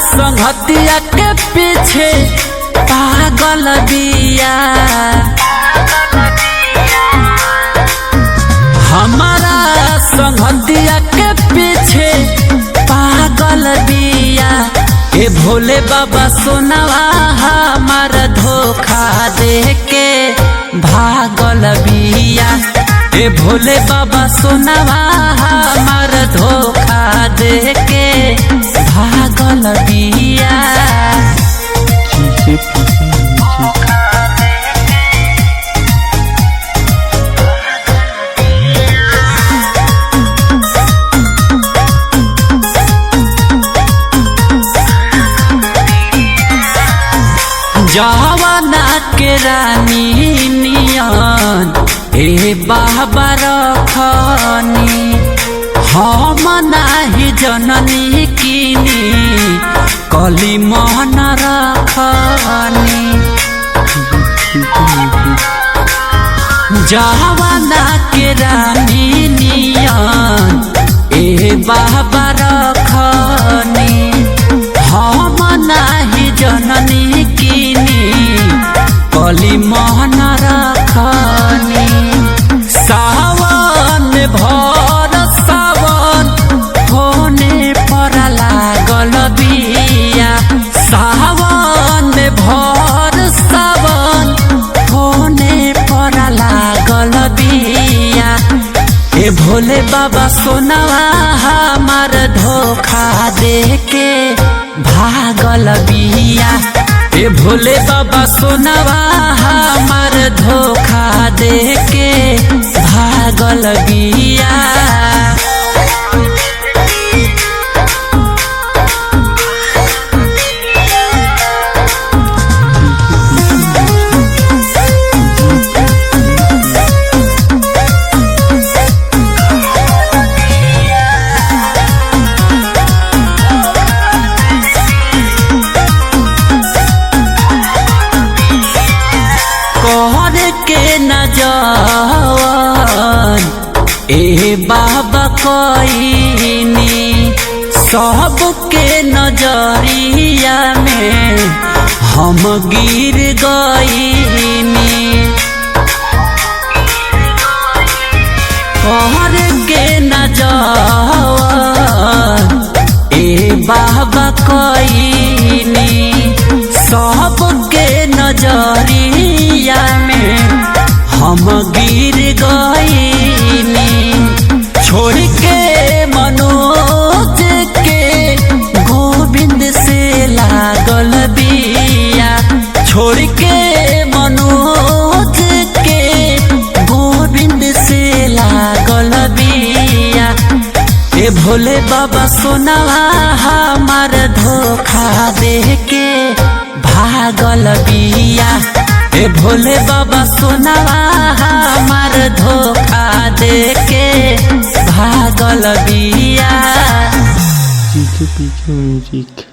संगतिया के पीछे पागल बिया, हमारा संगतिया के पीछे पागल बिया। ए भोले बाबा सोनवा हमार धोखा दे के भागल बिया। ए भोले बाबा सोनवा हमार धोखा दे के भागल बिया। जवाना के रानी नियन ए बाबा रखनी, हम नाही जननी किनी कली मन रखनी। जवाना के रानी नियन ए बाबा रखनी, हम नाही जननी किनी कली मन रखनी। सावन भर सावन होने पर लागल बिया, सावन भर सावन होने पर लागल बिया। ए भोले बाबा सोनवा हमार धोखा दे के भागल बिया। ए भोले बाबा सोनवा हमार धोखा दे के भागल बिया। के नजर ए बाबा कोइनी, सबके नजरिया में हम गिर गईनी। कहर के नजर ए बाबा कोइनी, सबके नजरिया में हम गिर गईनी। छोड़ के मनोज के गोविंद से लागल बिया, छोड़ के मनोज के गोविंद से लागल बिया। ए भोले बाबा सोनवा हमार धोखा दे के भागल बिया। ए भोले बाबा सोनवा हमार धोखा दे के भागल बिया। पीछे म्यूजिक।